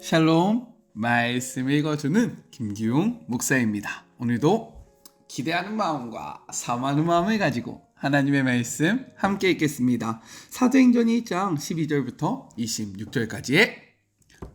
샬롬, 말씀 읽어주는 김기웅 목사입니다. 오늘도 기대하는 마음과 사모하는 마음을 가지고 하나님의 말씀 함께 읽겠습니다. 사도행전 1장 12절부터 26절까지의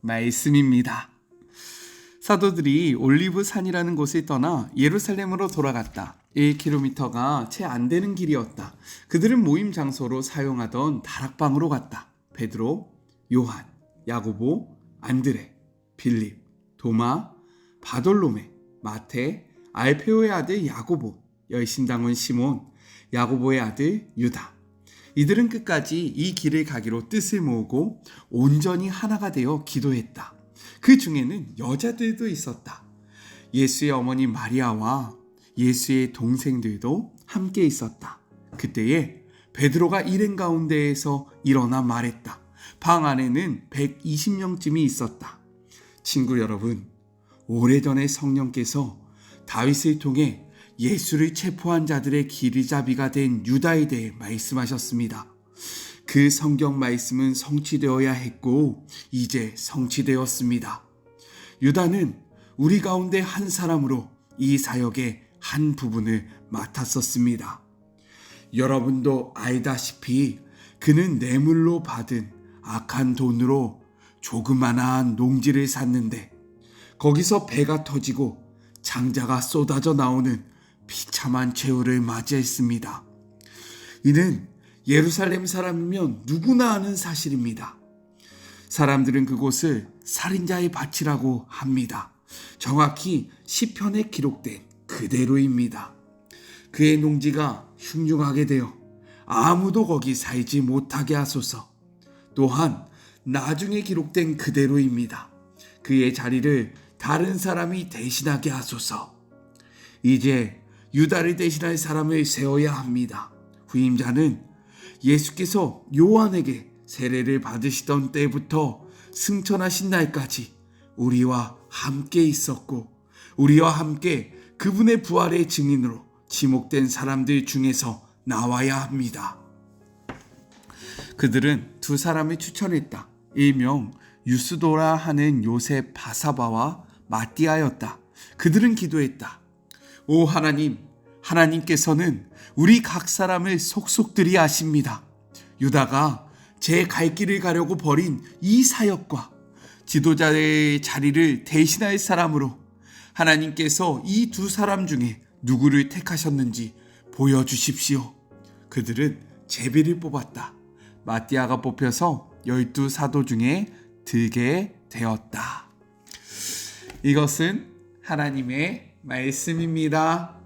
말씀입니다. 사도들이 올리브 산이라는 곳을 떠나 예루살렘으로 돌아갔다. 1km가 채 안 되는 길이었다. 그들은 모임 장소로 사용하던 다락방으로 갔다. 베드로, 요한, 야고보, 안드레, 빌립, 도마, 바돌로메, 마테, 알페오의 아들 야고보, 열심당원 시몬, 야고보의 아들 유다. 이들은 끝까지 이 길을 가기로 뜻을 모으고 온전히 하나가 되어 기도했다. 그 중에는 여자들도 있었다. 예수의 어머니 마리아와 예수의 동생들도 함께 있었다. 그때에 베드로가 일행 가운데에서 일어나 말했다. 방 안에는 120명쯤이 있었다. 친구 여러분, 오래전에 성령께서 다윗을 통해 예수를 체포한 자들의 길이잡이가 된 유다에 대해 말씀하셨습니다. 그 성경 말씀은 성취되어야 했고 이제 성취되었습니다. 유다는 우리 가운데 한 사람으로 이 사역의 한 부분을 맡았었습니다. 여러분도 알다시피 그는 뇌물로 받은 악한 돈으로 조그만한 농지를 샀는데 거기서 배가 터지고 장자가 쏟아져 나오는 비참한 최후를 맞이했습니다. 이는 예루살렘 사람이면 누구나 아는 사실입니다. 사람들은 그곳을 살인자의 밭이라고 합니다. 정확히 시편에 기록된 그대로입니다. 그의 농지가 흉흉하게 되어 아무도 거기 살지 못하게 하소서. 또한 나중에 기록된 그대로입니다. 그의 자리를 다른 사람이 대신하게 하소서. 이제 유다를 대신할 사람을 세워야 합니다. 후임자는 예수께서 요한에게 세례를 받으시던 때부터 승천하신 날까지 우리와 함께 있었고 우리와 함께 그분의 부활의 증인으로 지목된 사람들 중에서 나와야 합니다. 그들은 두 사람을 추천했다. 일명 유스도라 하는 요셉 바사바와 마띠아였다. 그들은 기도했다. 오 하나님, 하나님께서는 우리 각 사람을 속속들이 아십니다. 유다가 제 갈 길을 가려고 벌인 이 사역과 지도자의 자리를 대신할 사람으로 하나님께서 이 두 사람 중에 누구를 택하셨는지 보여주십시오. 그들은 제비를 뽑았다. 마띠아가 뽑혀서 12 사도 중에 들게 되었다. 이것은 하나님의 말씀입니다.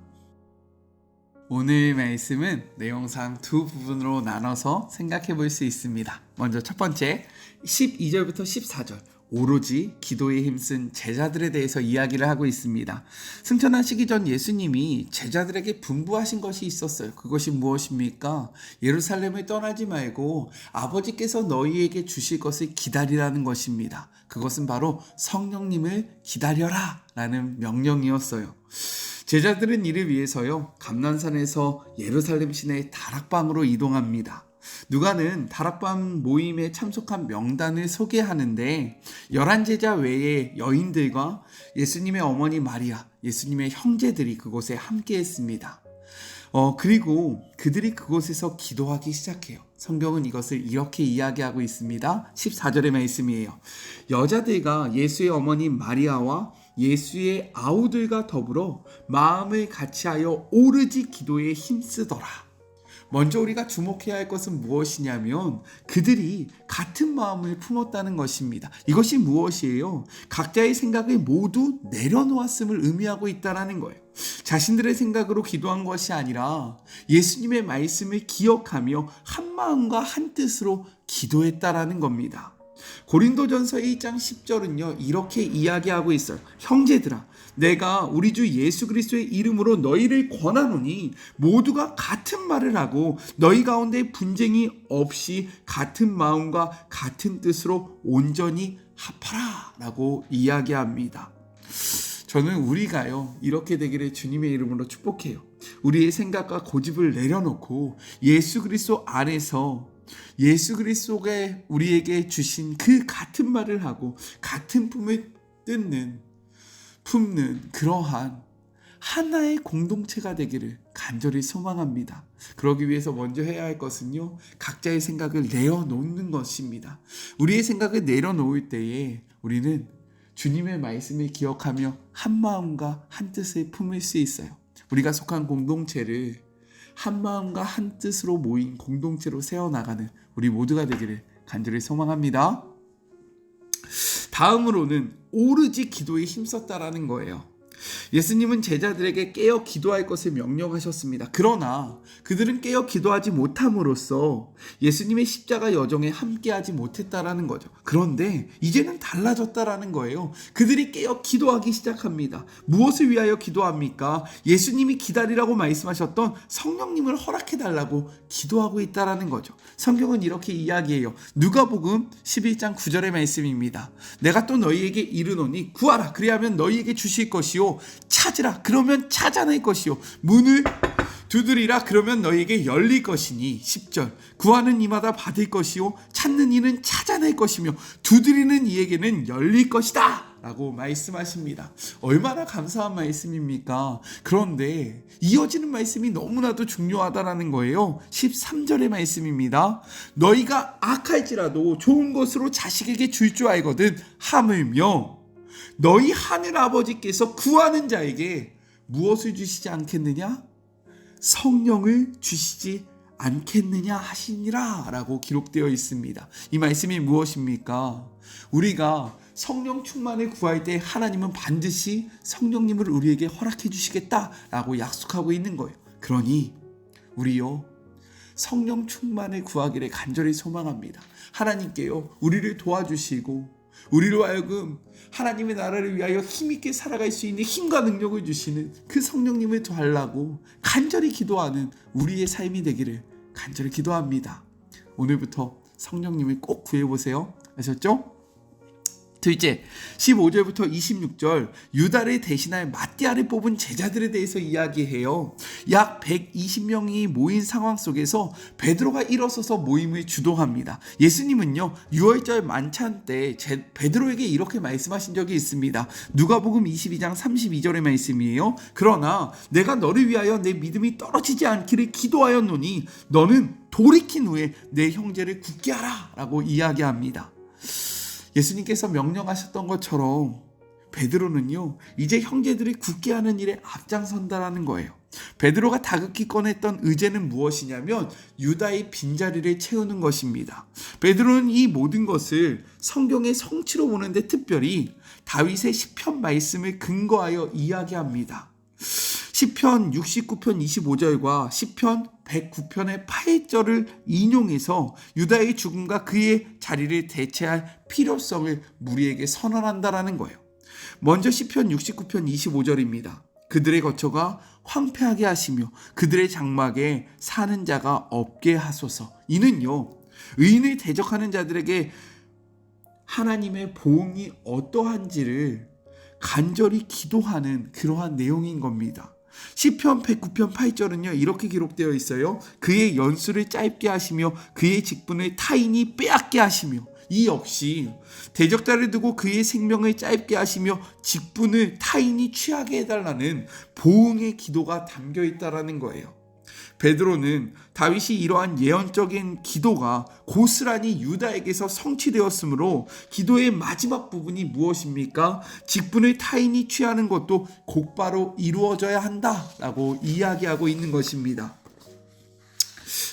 오늘 말씀은 내용상 두 부분으로 나눠서 생각해 볼 수 있습니다. 먼저 첫 번째 12절부터 14절 오로지 기도에 힘쓴 제자들에 대해서 이야기를 하고 있습니다. 승천하시기 전 예수님이 제자들에게 분부하신 것이 있었어요. 그것이 무엇입니까? 예루살렘을 떠나지 말고 아버지께서 너희에게 주실 것을 기다리라는 것입니다. 그것은 바로 성령님을 기다려라 라는 명령이었어요. 제자들은 이를 위해서요 감난산에서 예루살렘 시내 다락방으로 이동합니다. 누가는 다락방 모임에 참석한 명단을 소개하는데 11제자 외에 여인들과 예수님의 어머니 마리아, 예수님의 형제들이 그곳에 함께 했습니다. 그리고 그들이 그곳에서 기도하기 시작해요. 성경은 이것을 이렇게 이야기하고 있습니다. 14절의 말씀이에요. 여자들과 예수의 어머니 마리아와 예수의 아우들과 더불어 마음을 같이하여 오르지 기도에 힘쓰더라. 먼저 우리가 주목해야 할 것은 무엇이냐면 그들이 같은 마음을 품었다는 것입니다. 이것이 무엇이에요? 각자의 생각을 모두 내려놓았음을 의미하고 있다는 거예요. 자신들의 생각으로 기도한 것이 아니라 예수님의 말씀을 기억하며 한 마음과 한 뜻으로 기도했다라는 겁니다. 고린도전서 1장 10절은요 이렇게 이야기하고 있어요. 형제들아, 내가 우리 주 예수 그리스도의 이름으로 너희를 권하노니 모두가 같은 말을 하고 너희 가운데 분쟁이 없이 같은 마음과 같은 뜻으로 온전히 합하라 라고 이야기합니다. 저는 우리가요 이렇게 되기를 주님의 이름으로 축복해요. 우리의 생각과 고집을 내려놓고 예수 그리스도 안에서 예수 그리스도가 우리에게 주신 그 같은 말을 하고 같은 품을 품는 그러한 하나의 공동체가 되기를 간절히 소망합니다. 그러기 위해서 먼저 해야 할 것은요, 각자의 생각을 내려놓는 것입니다. 우리의 생각을 내려놓을 때에 우리는 주님의 말씀을 기억하며 한 마음과 한 뜻을 품을 수 있어요. 우리가 속한 공동체를 한 마음과 한 뜻으로 모인 공동체로 세워나가는 우리 모두가 되기를 간절히 소망합니다. 다음으로는 오로지 기도에 힘썼다라는 거예요. 예수님은 제자들에게 깨어 기도할 것을 명령하셨습니다. 그러나 그들은 깨어 기도하지 못함으로써 예수님의 십자가 여정에 함께하지 못했다라는 거죠. 그런데 이제는 달라졌다라는 거예요. 그들이 깨어 기도하기 시작합니다. 무엇을 위하여 기도합니까? 예수님이 기다리라고 말씀하셨던 성령님을 허락해달라고 기도하고 있다라는 거죠. 성경은 이렇게 이야기해요. 누가복음 11장 9절의 말씀입니다. 내가 또 너희에게 이르노니 구하라 그리하면 너희에게 주실 것이요 찾으라 그러면 찾아낼 것이요 문을 두드리라 그러면 너희에게 열릴 것이니 10절 구하는 이마다 받을 것이요 찾는 이는 찾아낼 것이며 두드리는 이에게는 열릴 것이다 라고 말씀하십니다. 얼마나 감사한 말씀입니까? 그런데 이어지는 말씀이 너무나도 중요하다라는 거예요. 13절의 말씀입니다. 너희가 악할지라도 좋은 것으로 자식에게 줄 줄 알거든 하물며 너희 하늘 아버지께서 구하는 자에게 무엇을 주시지 않겠느냐? 성령을 주시지 않겠느냐 하시니라 라고 기록되어 있습니다. 이 말씀이 무엇입니까? 우리가 성령 충만을 구할 때 하나님은 반드시 성령님을 우리에게 허락해 주시겠다라고 약속하고 있는 거예요. 그러니 우리요 성령 충만을 구하기를 간절히 소망합니다. 하나님께요 우리를 도와주시고 우리로 하여금 하나님의 나라를 위하여 힘있게 살아갈 수 있는 힘과 능력을 주시는 그 성령님을 달라고 간절히 기도하는 우리의 삶이 되기를 간절히 기도합니다. 오늘부터 성령님을 꼭 구해보세요. 아셨죠? 둘째, 15절부터 26절 유다를 대신할 마띠아를 뽑은 제자들에 대해서 이야기해요. 약 120명이 모인 상황 속에서 베드로가 일어서서 모임을 주도합니다. 예수님은요 6월절 만찬 때 베드로에게 이렇게 말씀하신 적이 있습니다. 누가복음 22장 32절의 말씀이에요. 그러나 내가 너를 위하여 내 믿음이 떨어지지 않기를 기도하였노니 너는 돌이킨 후에 내 형제를 굳게 하라 라고 이야기합니다. 예수님께서 명령하셨던 것처럼 베드로는요 이제 형제들이 굳게 하는 일에 앞장선다라는 거예요. 베드로가 다급히 꺼냈던 의제는 무엇이냐면 유다의 빈자리를 채우는 것입니다. 베드로는 이 모든 것을 성경의 성취로 보는데 특별히 다윗의 시편 말씀을 근거하여 이야기합니다. 시편 69편 25절과 시편 109편의 8절을 인용해서 유다의 죽음과 그의 자리를 대체할 필요성을 우리에게 선언한다라는 거예요. 먼저 시편 69편 25절입니다. 그들의 거처가 황폐하게 하시며 그들의 장막에 사는 자가 없게 하소서. 이는요 의인을 대적하는 자들에게 하나님의 보응이 어떠한지를 간절히 기도하는 그러한 내용인 겁니다. 시편 109편 8절은요 이렇게 기록되어 있어요. 그의 연수를 짧게 하시며 그의 직분을 타인이 빼앗게 하시며 이 역시 대적자를 두고 그의 생명을 짧게 하시며 직분을 타인이 취하게 해달라는 보응의 기도가 담겨 있다라는 거예요. 베드로는 다윗이 이러한 예언적인 기도가 고스란히 유다에게서 성취되었으므로 기도의 마지막 부분이 무엇입니까? 직분을 타인이 취하는 것도 곧바로 이루어져야 한다라고 이야기하고 있는 것입니다.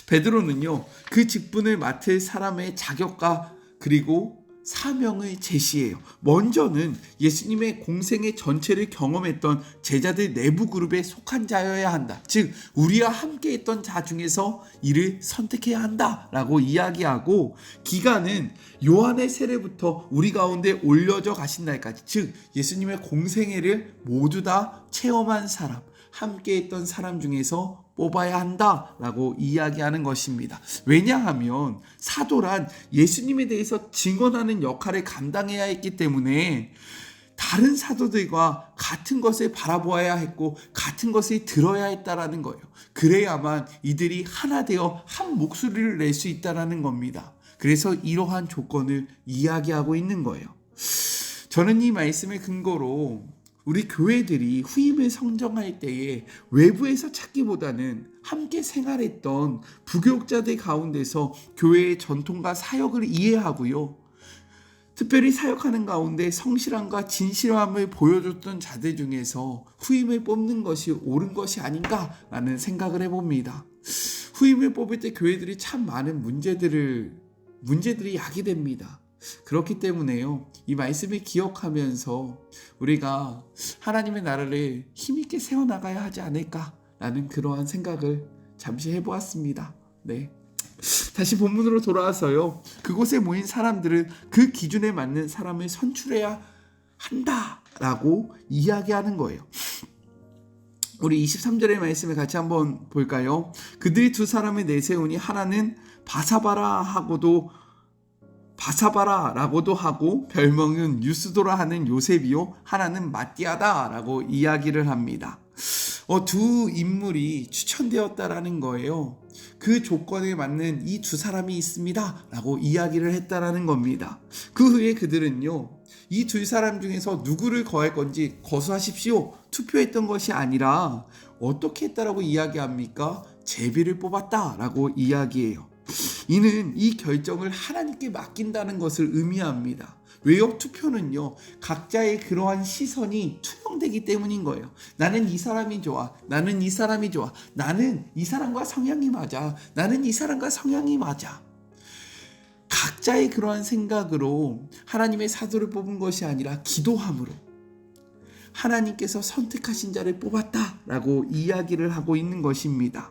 베드로는요 그 직분을 맡을 사람의 자격과 그리고 사명을 제시해요. 먼저는 예수님의 공생의 전체를 경험했던 제자들 내부 그룹에 속한 자여야 한다. 즉 우리와 함께 했던 자 중에서 이를 선택해야 한다라고 이야기하고 기간은 요한의 세례부터 우리 가운데 올려져 가신 날까지 즉 예수님의 공생애를 모두 다 체험한 사람 함께 했던 사람 중에서 뽑아야 한다라고 이야기하는 것입니다. 왜냐하면 사도란 예수님에 대해서 증언하는 역할을 감당해야 했기 때문에 다른 사도들과 같은 것을 바라보아야 했고 같은 것을 들어야 했다라는 거예요. 그래야만 이들이 하나 되어 한 목소리를 낼 수 있다라는 겁니다. 그래서 이러한 조건을 이야기하고 있는 거예요. 저는 이 말씀을 근거로 우리 교회들이 후임을 선정할 때에 외부에서 찾기보다는 함께 생활했던 부교육자들 가운데서 교회의 전통과 사역을 이해하고요. 특별히 사역하는 가운데 성실함과 진실함을 보여줬던 자들 중에서 후임을 뽑는 것이 옳은 것이 아닌가라는 생각을 해봅니다. 후임을 뽑을 때 교회들이 참 많은 문제들이 야기됩니다. 그렇기 때문에요. 이 말씀을 기억하면서 우리가 하나님의 나라를 힘있게 세워나가야 하지 않을까라는 그러한 생각을 잠시 해보았습니다. 네. 다시 본문으로 돌아와서요. 그곳에 모인 사람들은 그 기준에 맞는 사람을 선출해야 한다라고 이야기하는 거예요. 우리 23절의 말씀을 같이 한번 볼까요? 그들이 두 사람을 내세우니 하나는 바사바라라고도 하고 별명은 유스도라 하는 요셉이요 하나는 마띠아다라고 이야기를 합니다. 두 인물이 추천되었다라는 거예요. 그 조건에 맞는 이 두 사람이 있습니다 라고 이야기를 했다라는 겁니다. 그 후에 그들은요, 이 두 사람 중에서 누구를 거할 건지 거수하십시오 투표했던 것이 아니라 어떻게 했다라고 이야기합니까? 제비를 뽑았다라고 이야기해요. 이는 이 결정을 하나님께 맡긴다는 것을 의미합니다. 왜요? 투표는요, 각자의 그러한 시선이 투영되기 때문인 거예요. 나는 이 사람이 좋아. 나는 이 사람이 좋아. 나는 이 사람과 성향이 맞아. 나는 이 사람과 성향이 맞아. 각자의 그러한 생각으로 하나님의 사도를 뽑은 것이 아니라 기도함으로 하나님께서 선택하신 자를 뽑았다라고 이야기를 하고 있는 것입니다.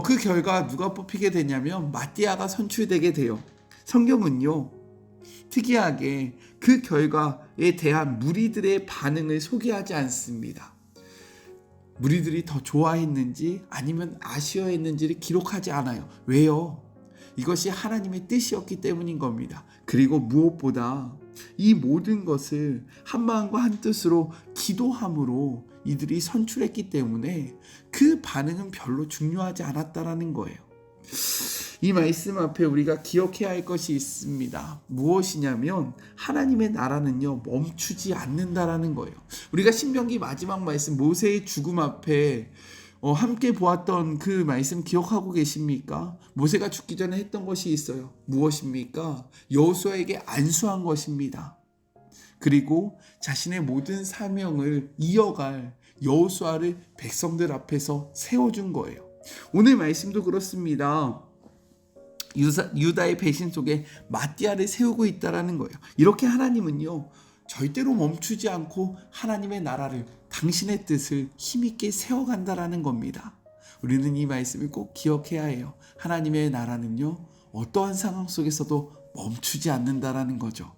그 결과 누가 뽑히게 되냐면 마띠아가 선출되게 돼요. 성경은요, 특이하게 그 결과에 대한 무리들의 반응을 소개하지 않습니다. 무리들이 더 좋아했는지 아니면 아쉬워했는지를 기록하지 않아요. 왜요? 이것이 하나님의 뜻이었기 때문인 겁니다. 그리고 무엇보다 이 모든 것을 한 마음과 한 뜻으로 기도함으로 이들이 선출했기 때문에 그 반응은 별로 중요하지 않았다라는 거예요. 이 말씀 앞에 우리가 기억해야 할 것이 있습니다. 무엇이냐면 하나님의 나라는요, 멈추지 않는다라는 거예요. 우리가 신명기 마지막 말씀 모세의 죽음 앞에 함께 보았던 그 말씀 기억하고 계십니까? 모세가 죽기 전에 했던 것이 있어요. 무엇입니까? 여호수아에게 안수한 것입니다. 그리고 자신의 모든 사명을 이어갈 여호수아를 백성들 앞에서 세워준 거예요. 오늘 말씀도 그렇습니다. 유다의 배신 속에 마띠아를 세우고 있다라는 거예요. 이렇게 하나님은요, 절대로 멈추지 않고 하나님의 나라를, 당신의 뜻을 힘있게 세워간다라는 겁니다. 우리는 이 말씀을 꼭 기억해야 해요. 하나님의 나라는요, 어떠한 상황 속에서도 멈추지 않는다라는 거죠.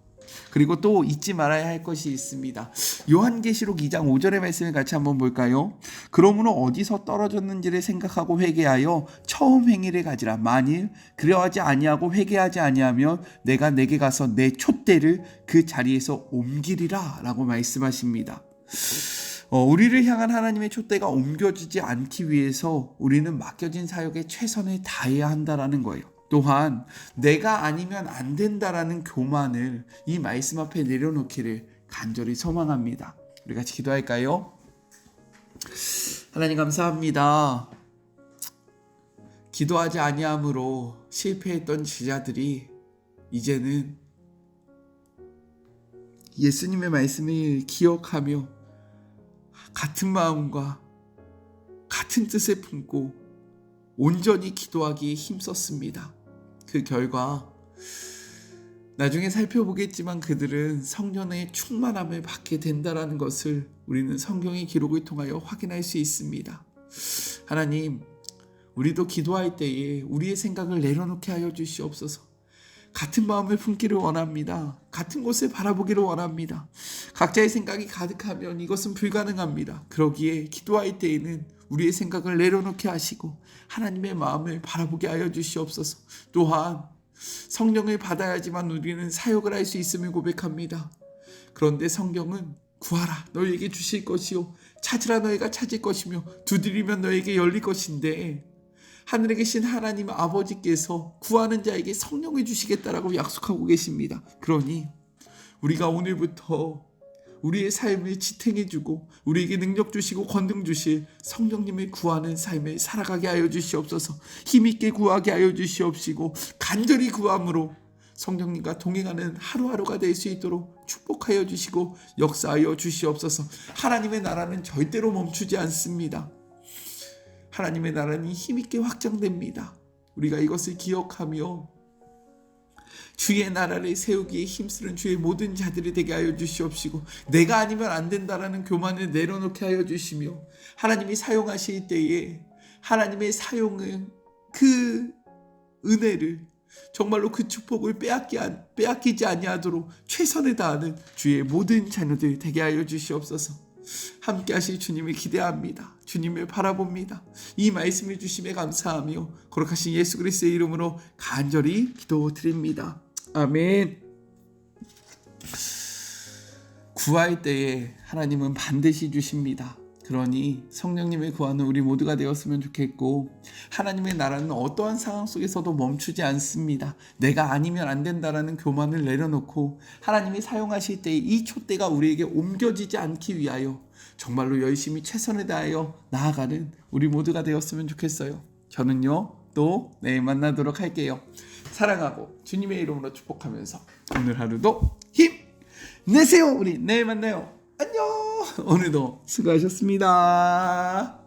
그리고 또 잊지 말아야 할 것이 있습니다. 요한계시록 2장 5절의 말씀을 같이 한번 볼까요? 그러므로 어디서 떨어졌는지를 생각하고 회개하여 처음 행위를 가지라. 만일 그러하지 아니하고 회개하지 아니하면 내가 내게 가서 내 촛대를 그 자리에서 옮기리라 라고 말씀하십니다. 우리를 향한 하나님의 촛대가 옮겨지지 않기 위해서 우리는 맡겨진 사역에 최선을 다해야 한다라는 거예요. 또한 내가 아니면 안 된다라는 교만을 이 말씀 앞에 내려놓기를 간절히 소망합니다. 우리 같이 기도할까요? 하나님 감사합니다. 기도하지 아니함으로 실패했던 제자들이 이제는 예수님의 말씀을 기억하며 같은 마음과 같은 뜻을 품고 온전히 기도하기에 힘썼습니다. 그 결과 나중에 살펴보겠지만 그들은 성령의 충만함을 받게 된다라는 것을 우리는 성경의 기록을 통하여 확인할 수 있습니다. 하나님, 우리도 기도할 때에 우리의 생각을 내려놓게 하여 주시옵소서. 같은 마음을 품기를 원합니다. 같은 곳을 바라보기를 원합니다. 각자의 생각이 가득하면 이것은 불가능합니다. 그러기에 기도할 때에는 우리의 생각을 내려놓게 하시고 하나님의 마음을 바라보게 하여 주시옵소서. 또한 성령을 받아야지만 우리는 사역을 할 수 있음을 고백합니다. 그런데 성경은 구하라 너희에게 주실 것이요 찾으라 너희가 찾을 것이며 두드리면 너희에게 열릴 것인데 하늘에 계신 하나님 아버지께서 구하는 자에게 성령을 주시겠다라고 약속하고 계십니다. 그러니 우리가 오늘부터 우리의 삶을 지탱해주고 우리에게 능력 주시고 권능 주실 성령님을 구하는 삶을 살아가게 하여 주시옵소서. 힘있게 구하게 하여 주시옵시고 간절히 구함으로 성령님과 동행하는 하루하루가 될 수 있도록 축복하여 주시고 역사하여 주시옵소서. 하나님의 나라는 절대로 멈추지 않습니다. 하나님의 나라는 힘있게 확장됩니다. 우리가 이것을 기억하며 주의 나라를 세우기에 힘쓰는 주의 모든 자들이 되게 하여 주시옵시고 내가 아니면 안 된다라는 교만을 내려놓게 하여 주시며 하나님이 사용하실 때에 하나님의 사용은 그 은혜를 정말로 그 축복을 빼앗기지 아니하도록 최선을 다하는 주의 모든 자녀들 되게 하여 주시옵소서. 함께 하실 주님을 기대합니다. 주님을 바라봅니다. 이 말씀을 주심에 감사하며 거룩하신 예수 그리스도의 이름으로 간절히 기도드립니다. 아멘. 구할 때에 하나님은 반드시 주십니다. 그러니 성령님을 구하는 우리 모두가 되었으면 좋겠고 하나님의 나라는 어떠한 상황 속에서도 멈추지 않습니다. 내가 아니면 안 된다라는 교만을 내려놓고 하나님이 사용하실 때의 이 촛대가 우리에게 옮겨지지 않기 위하여 정말로 열심히 최선을 다하여 나아가는 우리 모두가 되었으면 좋겠어요. 저는요 또 내일 만나도록 할게요. 사랑하고 주님의 이름으로 축복하면서 오늘 하루도 힘내세요. 우리 내일 만나요. 안녕. 오늘도 수고하셨습니다.